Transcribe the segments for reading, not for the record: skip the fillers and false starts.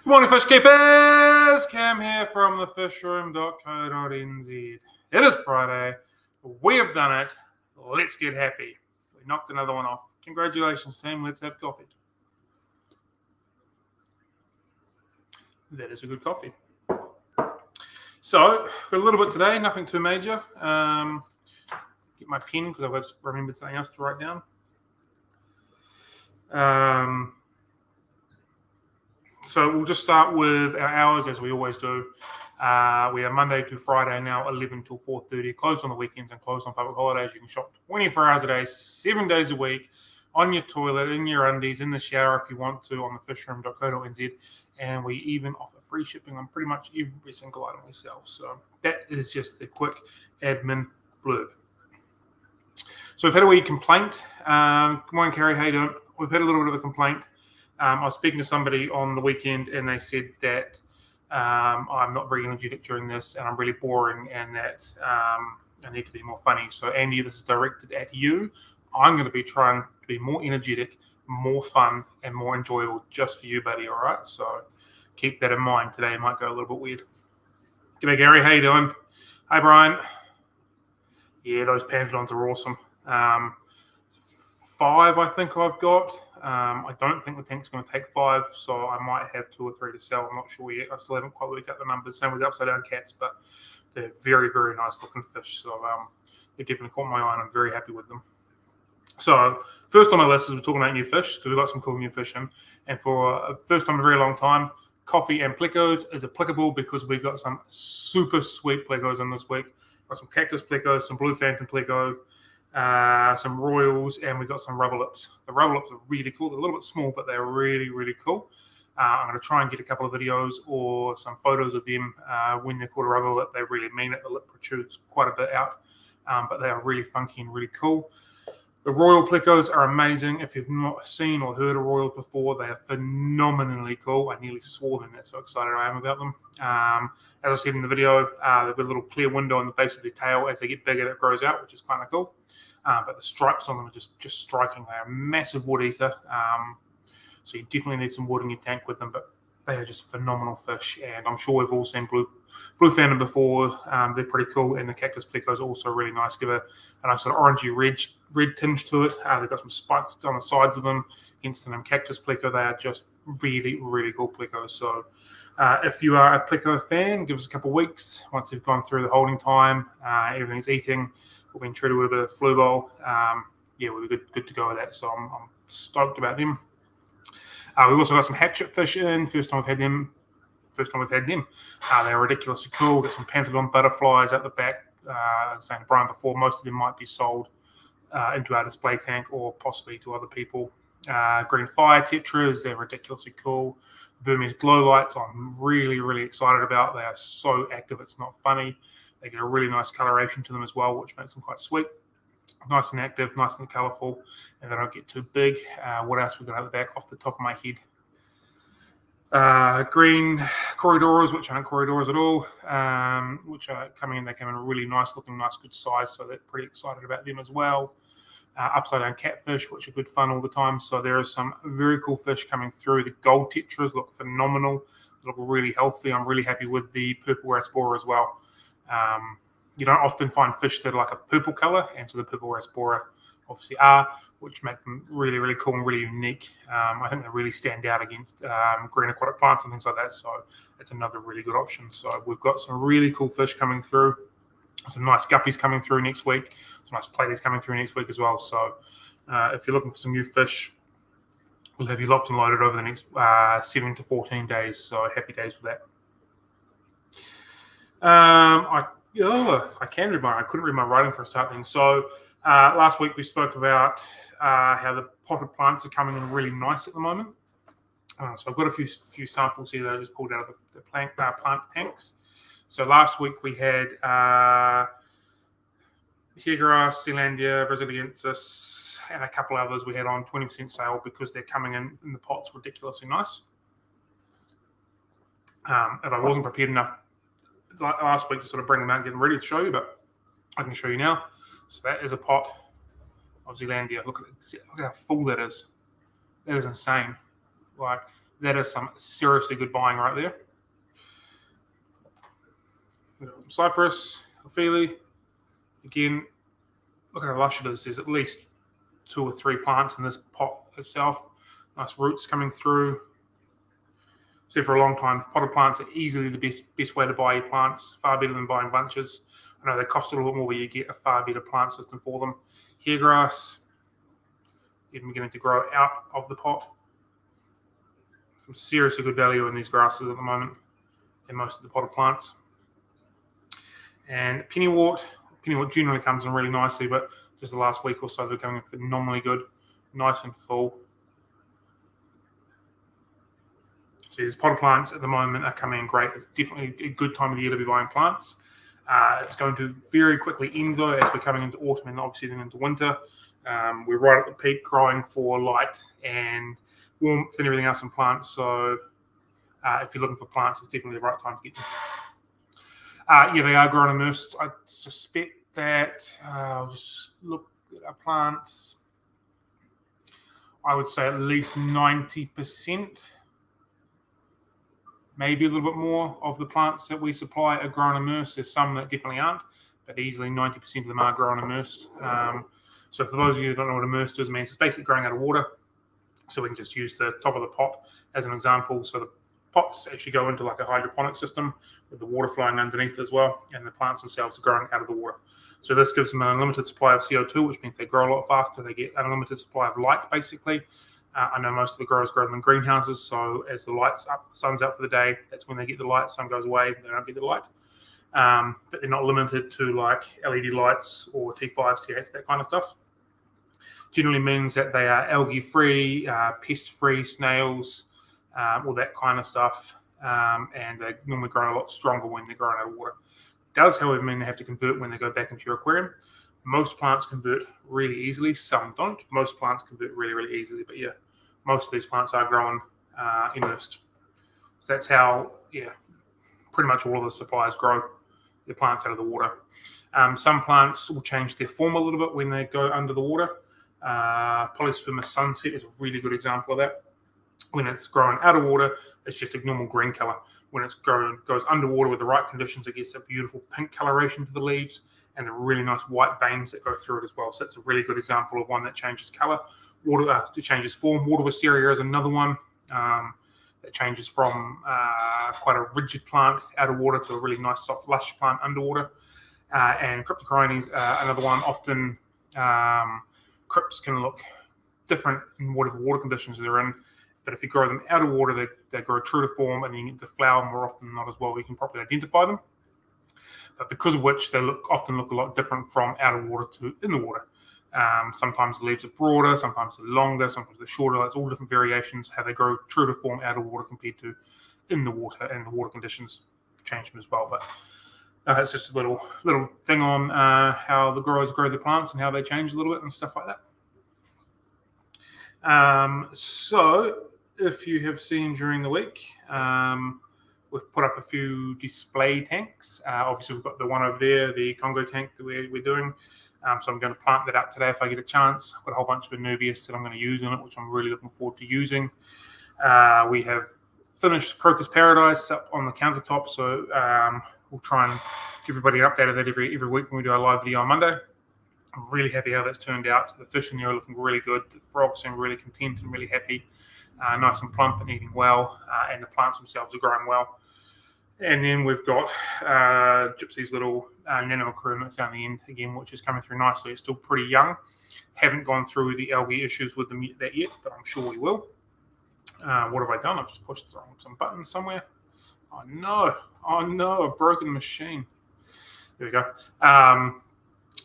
Good morning, fish keepers. Cam here from thefishroom.co.nz. It is Friday. We have done it. Let's get happy. We knocked another one off. Congratulations, team. Let's have coffee. That is a good coffee. So, got a little bit today. Nothing too major. Get my pen because I've just remembered something else to write down. So we'll just start with our hours as we always do. We are Monday to Friday now, 11 till 4:30. Closed on the weekends and closed on public holidays. You can shop 24 hours a day, 7 days a week, on your toilet, in your undies, in the shower if you want to, on thefishroom.co.nz. And we even offer free shipping on pretty much every single item we sell. So that is just the quick admin blurb. So we've had a wee complaint. Good morning, Carrie. How you doing? We've had a little bit of a complaint. I was speaking to somebody on the weekend and they said that I'm not very energetic during this and I'm really boring and that I need to be more funny. So Andy, this is directed at you. I'm going to be trying to be more energetic, more fun and more enjoyable just for you, buddy. All right. So keep that in mind. Today might go a little bit weird. G'day, Gary. How you doing? Hi, Brian. Yeah, those Pantolons are awesome. 5, I think I've got. I don't think the tank's going to take 5, so I might have 2 or 3 to sell. I'm not sure yet. I still haven't quite worked out the numbers. Same with the upside down cats, but they're very, very nice looking fish. So they definitely caught my eye, and I'm very happy with them. So first on my list is we're talking about new fish because we've got some cool new fish in. And for a first time in a very long time, coffee and Plecos is applicable because we've got some super sweet Plecos in this week. We've got some cactus Plecos, some blue phantom Pleco, some royals, and we've got some rubber lips. The rubber lips are really cool. They're a little bit small, but they're really, really cool. I'm going to try and get a couple of videos or some photos of them when they're called a rubber lip. They really mean it. The lip protrudes quite a bit out, but they are really funky and really cool. The royal Plecos are amazing. If you've not seen or heard of royals before, they are phenomenally cool. I nearly swore then. That's how excited I am about them. As I said in the video, they've got a little clear window on the base of their tail. As they get bigger, that grows out, which is kind of cool. But the stripes on them are just striking. They are a massive wood eater. So you definitely need some wood in your tank with them, but they are just phenomenal fish. And I'm sure we've all seen blue phantom before. They're pretty cool. And the cactus Plecos are also really nice. Give a nice sort of orangey red tinge to it. They've got some spikes on the sides of them. Hence the name cactus Pleco. They are just really, really cool Plecos. So if you are a Pleco fan, give us a couple of weeks. Once they've gone through the holding time, everything's eating. We've been treated with a bit of flu bowl. We'll be good to go with that. So I'm stoked about them. We've also got some hatchet fish in. First time we've had them. They're ridiculously cool. Got some Pantolon butterflies at the back. I was saying to Brian before, most of them might be sold into our display tank or possibly to other people. Green fire tetras. They're ridiculously cool. Burmese glow lights. I'm really, really excited about. They are so active. It's not funny. They get a really nice coloration to them as well, which makes them quite sweet. Nice and active, nice and colourful, and they don't get too big. What else we got at the back off the top of my head? Green corridors, which aren't corridors at all, which are coming in. They came in really nice looking, nice, good size, so they're pretty excited about them as well. Upside down catfish, which are good fun all the time. So there are some very cool fish coming through. The gold tetras look phenomenal, look really healthy. I'm really happy with the purple raspora as well. You don't often find fish that are like a purple color, and so the purple raspora obviously are, which make them really, really cool and really unique. I think they really stand out against green aquatic plants and things like that, so it's another really good option. So we've got some really cool fish coming through, some nice guppies coming through next week, some nice platies coming through next week as well. So if you're looking for some new fish, we'll have you locked and loaded over the next 7 to 14 days, so happy days for that. I can read I couldn't read my writing for a start then. So last week we spoke about how the potted plants are coming in really nice at the moment. So I've got a few samples here that I just pulled out of the plant tanks. So last week we had hairgrass, Zealandia, Braziliensis, and a couple others we had on 20% sale because they're coming in the pots ridiculously nice. And I wasn't prepared enough last week to sort of bring them out and get them ready to show you, but I can show you now. So that is a pot of Zealandia. Look at how full that is. That is insane. Like, That is some seriously good buying right there. Cypress, Ophelia. Again, look at how lush it is. There's at least 2 or 3 plants in this pot itself. Nice roots coming through. So for a long time, potted plants are easily the best way to buy your plants, far better than buying bunches. I know they cost a little bit more, but you get a far better plant system for them. Hair grass, even beginning to grow out of the pot. Some seriously good value in these grasses at the moment in most of the potted plants. And pennywort generally comes in really nicely, but just the last week or so they're coming in phenomenally good, nice and full. So these potted plants at the moment are coming in great. It's definitely a good time of the year to be buying plants. It's going to very quickly end though as we're coming into autumn and obviously then into winter. We're right at the peak growing for light and warmth and everything else in plants. So if you're looking for plants, it's definitely the right time to get them. Yeah, they are grown immersed. I suspect that, I'll just look at our plants. I would say at least 90%, maybe a little bit more of the plants that we supply are grown immersed. There's some that definitely aren't, but easily 90% of them are grown immersed. So for those of you who don't know what immersed is, it means it's basically growing out of water. So we can just use the top of the pot as an example. So the pots actually go into like a hydroponic system with the water flowing underneath as well, and the plants themselves are growing out of the water. So this gives them an unlimited supply of CO2, which means they grow a lot faster. They get an unlimited supply of light, basically. I know most of the growers grow them in greenhouses, so as the light's up, the sun's out for the day, that's when they get the light. Sun goes away, they don't get the light. But they're not limited to like LED lights or T5s, T8s, that kind of stuff. Generally means that they are algae-free, pest-free, snails, all that kind of stuff. And they normally grow a lot stronger when they're growing out of water. It does, however, mean they have to convert when they go back into your aquarium. Most plants convert really easily. Some don't. Most plants convert really, really easily. But yeah, most of these plants are growing immersed. So that's how, yeah, pretty much all of the suppliers grow their plants out of the water. Some plants will change their form a little bit when they go under the water. Polyspermous sunset is a really good example of that. When it's growing out of water, it's just a normal green color. When it's goes underwater with the right conditions, it gets a beautiful pink coloration to the leaves and the really nice white veins that go through it as well. So that's a really good example of one that changes color. It changes form. Water Wisteria is another one that changes from quite a rigid plant out of water to a really nice, soft, lush plant underwater. And Cryptocorynes, another one. Often crypts can look different in whatever water conditions they're in. But if you grow them out of water, they grow true to form, and you get to flower more often than not as well. We can properly identify them. But because of which they often look a lot different from out of water to in the water. Sometimes the leaves are broader, sometimes they're longer, sometimes they're shorter. That's all different variations how they grow true to form out of water compared to in the water, and the water conditions change them as well. But it's just a little thing on how the growers grow their plants and how they change a little bit and stuff like that. So if you have seen during the week, we've put up a few display tanks. Obviously, we've got the one over there, the Congo tank that we're doing. So I'm going to plant that out today if I get a chance. I've got a whole bunch of Anubias that I'm going to use in it, which I'm really looking forward to using. We have finished Crocus Paradise up on the countertop, so we'll try and give everybody an update of that every week when we do our live video on Monday. I'm really happy how that's turned out. The fish in there are looking really good. The frogs seem really content and really happy. Nice and plump and eating well, and the plants themselves are growing well. And then we've got Gypsy's little nano aquarium that's down the end again, which is coming through nicely. It's still pretty young. Haven't gone through the algae issues with them yet, but I'm sure we will. What have I done? I've just pushed some buttons somewhere. Oh no, I've broken the machine. There we go.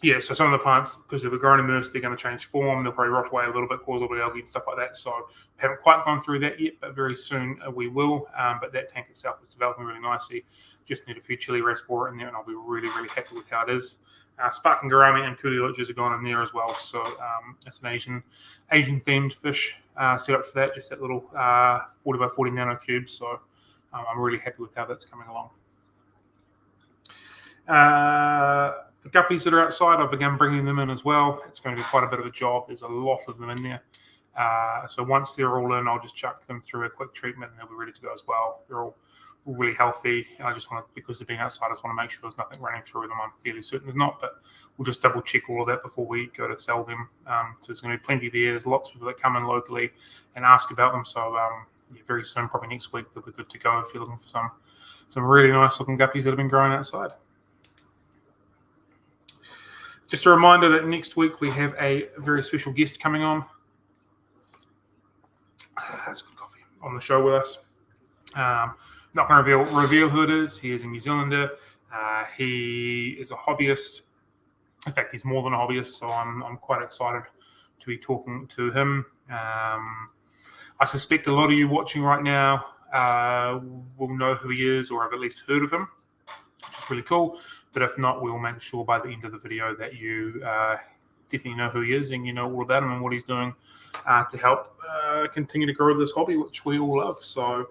Yeah, so some of the plants, because they were growing immersed, they're going to change form. They'll probably rot away a little bit, cause a little bit of algae and stuff like that. So we haven't quite gone through that yet, but very soon we will. But that tank itself is developing really nicely. Just need a few chili raspora in there, and I'll be really, really happy with how it is. Sparkling gourami and Kuliluchas are going in there as well. So that's an Asian-themed fish set up for that, just that little 40 by 40 nano cube. So I'm really happy with how that's coming along. The guppies that are outside, I've begun bringing them in as well. It's going to be quite a bit of a job. There's a lot of them in there. So once they're all in, I'll just chuck them through a quick treatment and they'll be ready to go as well. They're all really healthy. And I just want to, because they're being outside, I just want to make sure there's nothing running through them. I'm fairly certain there's not, but we'll just double check all of that before we go to sell them. So there's going to be plenty there. There's lots of people that come in locally and ask about them. So very soon, probably next week, they'll be good to go if you're looking for some really nice looking guppies that have been growing outside. Just a reminder that next week we have a very special guest coming on. That's good coffee on the show with us. Not going to reveal who it is. He is a New Zealander. He is a hobbyist. In fact, he's more than a hobbyist, so I'm quite excited to be talking to him. I suspect a lot of you watching right now will know who he is or have at least heard of him, which is really cool. But if not, we will make sure by the end of the video that you definitely know who he is and you know all about him and what he's doing to help continue to grow this hobby, which we all love. So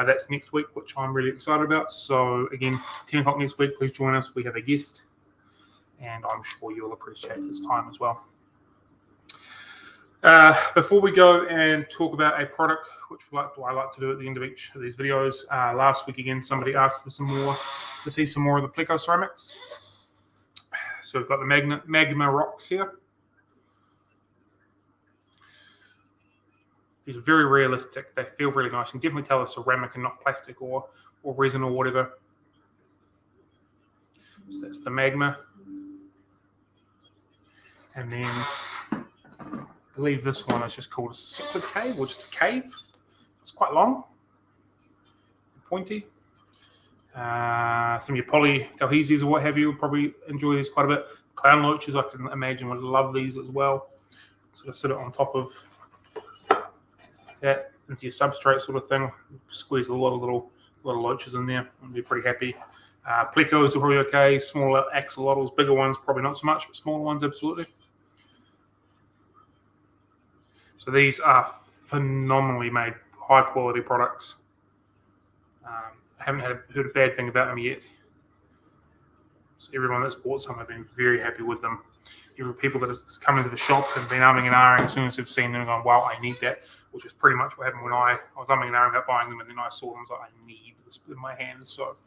that's next week, which I'm really excited about. So again, 10 o'clock next week, please join us. We have a guest, and I'm sure you'll appreciate his time as well. Before we go and talk about a product, which I like to do at the end of each of these videos, last week again somebody asked for to see some more of the Pleco Ceramics. So we've got the magma rocks here. These are very realistic. They feel really nice. You can definitely tell they're ceramic and not plastic or resin or whatever. So that's the magma. And then I believe this one is just called a cichlid cave or just a cave. It's quite long, pointy. Some of your poly cohesives or what have you will probably enjoy these quite a bit. Clown loaches, I can imagine, would love these as well. Sort of sit it on top of that into your substrate sort of thing. Squeeze a lot of little loaches in there and be pretty happy. Plecos are probably okay. Smaller axolotls, bigger ones probably not so much, but smaller ones absolutely. So these are phenomenally made, high quality products. I haven't heard a bad thing about them yet. So everyone that's bought some have been very happy with them. Even people that have come into the shop and been umming and ahhing as soon as they've seen them and gone, wow, I need that, which is pretty much what happened when I was umming and ahhing about buying them, and then I saw them. I was like, I need this in my hands. So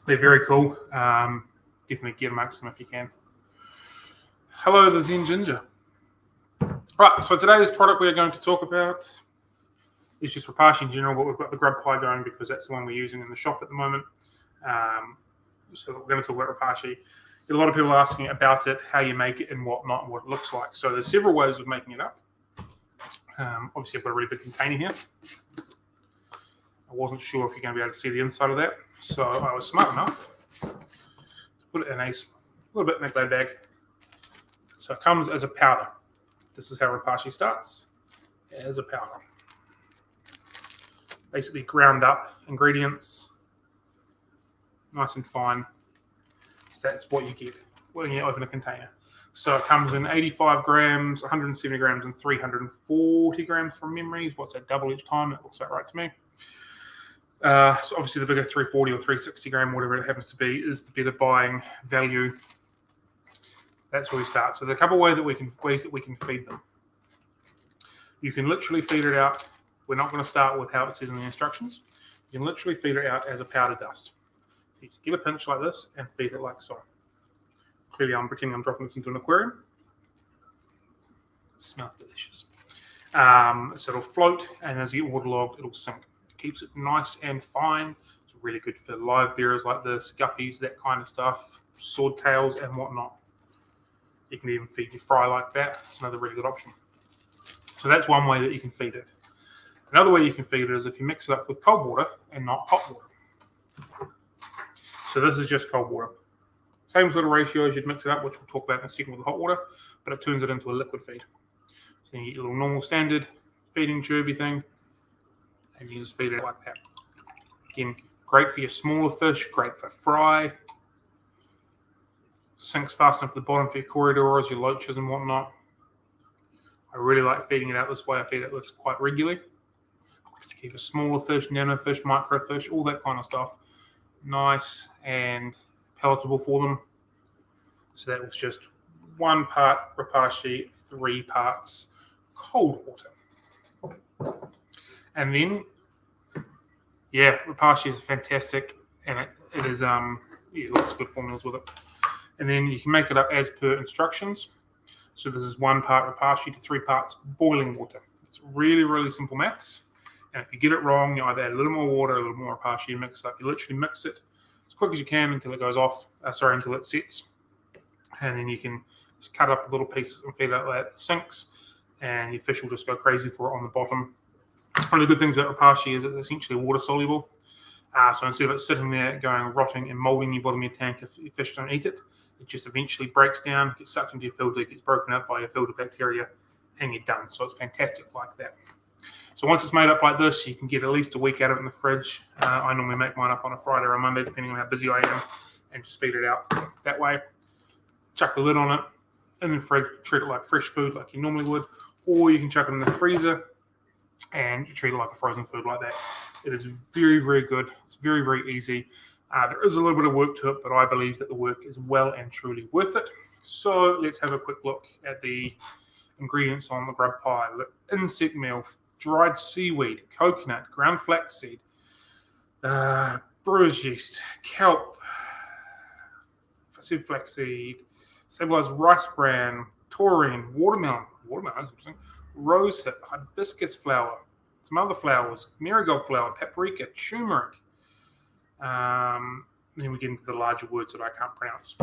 they're very cool. Definitely get amongst them if you can. Hello, the Zen Ginger. Right, so today's product we are going to talk about is just Rapashi in general, but we've got the grub pie going because that's the one we're using in the shop at the moment. So we're going to talk about Rapashi. A lot of people asking about it, how you make it and whatnot, and what it looks like. So there's several ways of making it up. Obviously, I've got a really big container here. I wasn't sure if you're going to be able to see the inside of that. So I was smart enough to put it in a little bit in a glad bag. So it comes as a powder. This is how Rapashi starts, as a powder. Basically ground up ingredients, nice and fine. That's what you get when you open a container. So it comes in 85 grams, 170 grams, and 340 grams from memory. What's that, double each time? That looks about right to me. So obviously the bigger 340 or 360 gram, whatever it happens to be, is the better buying value. That's where we start. So there are a couple of ways that we can feed them. You can literally feed it out. We're not going to start with how it says in the instructions. You can literally feed it out as a powder dust. You just give a pinch like this and feed it like so. Clearly, I'm pretending I'm dropping this into an aquarium. It smells delicious. So it'll float, and as you get waterlogged, it'll sink. It keeps it nice and fine. It's really good for live bearers like this, guppies, that kind of stuff, swordtails and whatnot. You can even feed your fry like that. It's another really good option. So that's one way that you can feed it. Another way you can feed it is if you mix it up with cold water and not hot water. So this is just cold water. Same sort of ratios you'd mix it up, which we'll talk about in a second with the hot water, but it turns it into a liquid feed. So then you get your little normal standard feeding tubey thing, and you just feed it like that. Again, great for your smaller fish, great for fry. Sinks fast enough to the bottom for your corridors, your loaches and whatnot. I really like feeding it out this way. I feed it this quite regularly. To keep a smaller fish, nano fish, micro fish, all that kind of stuff nice and palatable for them. So that was just 1 part Rapashi, 3 parts cold water. And then, yeah, Rapashi is fantastic, and it is lots of good formulas with it. And then you can make it up as per instructions. So this is 1 part Rapashi to 3 parts boiling water. It's really, really simple maths. And if you get it wrong, you either add a little more water, a little more Rapashi, and mix it up. You literally mix it as quick as you can until it goes off. Until it sets. And then you can just cut up little pieces and feed it like that. It sinks, and your fish will just go crazy for it on the bottom. One of the good things about Rapashi is it's essentially water soluble. So instead of it sitting there going rotting and molding in your bottom of your tank if your fish don't eat it, it just eventually breaks down, gets sucked into your filter, gets broken up by your filter bacteria, and you're done. So it's fantastic like that. So once it's made up like this, you can get at least a week out of it in the fridge. I normally make mine up on a Friday or a Monday, depending on how busy I am, and just feed it out that way. Chuck a lid on it in the fridge, treat it like fresh food like you normally would, or you can chuck it in the freezer and treat it like a frozen food like that. It is very, very good. It's very, very easy. There is a little bit of work to it, but I believe that the work is well and truly worth it. So let's have a quick look at the ingredients on the grub pie. We've got insect meal, dried seaweed, coconut, ground flaxseed, brewer's yeast, kelp, flaxseed, stabilized rice bran, taurine, watermelon, that's interesting, rosehip, hibiscus flower, some other flowers, marigold flower, paprika, turmeric. Then we get into the larger words that I can't pronounce.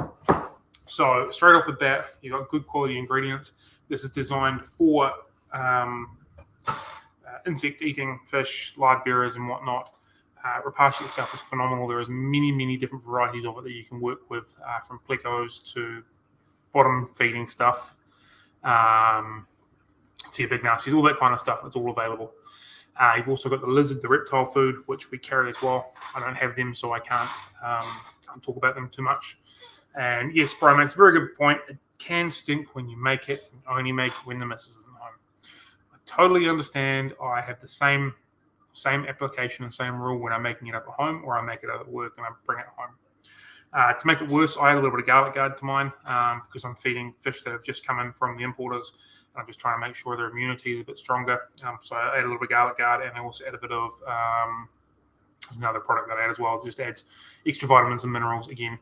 So straight off the bat, you've got good quality ingredients. This is designed for insect-eating fish, live bearers, and whatnot. Rapashi itself is phenomenal. There is many, many different varieties of it that you can work with, from Plecos to bottom-feeding stuff, to your big nasties, all that kind of stuff. It's all available. You've also got the lizard, the reptile food, which we carry as well. I don't have them, so I can't talk about them too much. And yes, Brian makes a very good point. It can stink when you make it. You only make it when the missus isn't home. I totally understand. I have the same application and same rule when I'm making it up at home, or I make it at work and I bring it home. To make it worse, I add a little bit of garlic guard to mine because I'm feeding fish that have just come in from the importers. I'm just trying to make sure their immunity is a bit stronger. So I add a little bit of garlic guard, and I also add a bit of there's another product that I add as well. It just adds extra vitamins and minerals. Again,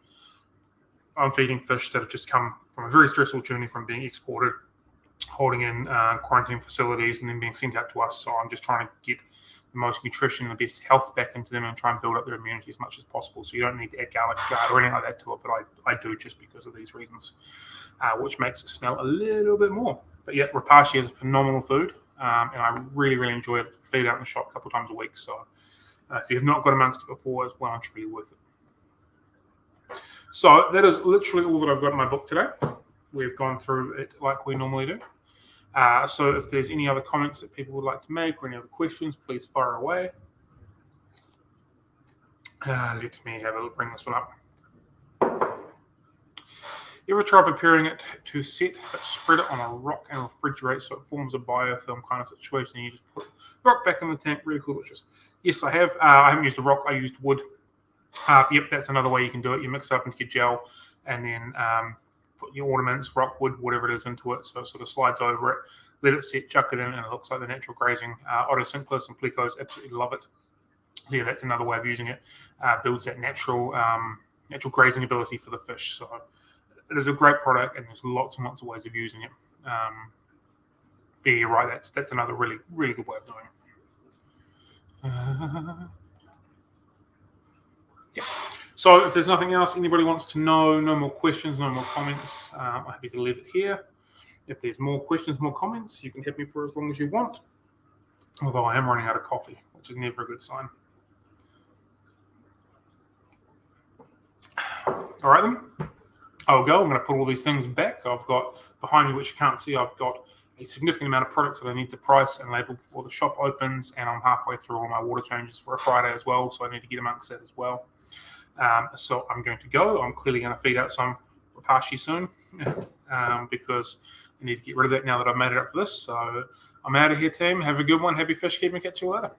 I'm feeding fish that have just come from a very stressful journey from being exported, holding in quarantine facilities, and then being sent out to us. So I'm just trying to get the most nutrition and the best health back into them and try and build up their immunity as much as possible. So you don't need to add garlic guard or anything like that to it, but I do just because of these reasons, which makes it smell a little bit more. But yeah, Rapashi is a phenomenal food, and I really, really enjoy it. Feed it out in the shop a couple of times a week. So if you have not got amongst it before, it's well and truly worth it. So that is literally all that I've got in my book today. We've gone through it like we normally do. So if there's any other comments that people would like to make or any other questions, please fire away. Let me bring this one up. You ever try preparing it to set, but spread it on a rock and refrigerate so it forms a biofilm kind of situation? And you just put the rock back in the tank. Really cool. Yes, I have. I haven't used a rock. I used wood. Yep, that's another way you can do it. You mix it up into your gel and then put your ornaments, rock, wood, whatever it is into it. So it sort of slides over it. Let it set, chuck it in, and it looks like the natural grazing. Otosinclis and Plecos absolutely love it. So yeah, that's another way of using it. Builds that natural grazing ability for the fish. So it is a great product, and there's lots and lots of ways of using it. Yeah, you're right. That's another really, really good way of doing it. Yeah. So if there's nothing else anybody wants to know, no more questions, no more comments, I'm happy to leave it here. If there's more questions, more comments, you can hit me for as long as you want. Although I am running out of coffee, which is never a good sign. All right then. I'll go. I'm going to put all these things back. I've got behind me, which you can't see, I've got a significant amount of products that I need to price and label before the shop opens, and I'm halfway through all my water changes for a Friday as well, so I need to get amongst that as well. So I'm going to go. I'm clearly going to feed out some Rapashi soon because I need to get rid of that now that I've made it up for this. So I'm out of here, team. Have a good one. Happy fish keeping. Catch you later.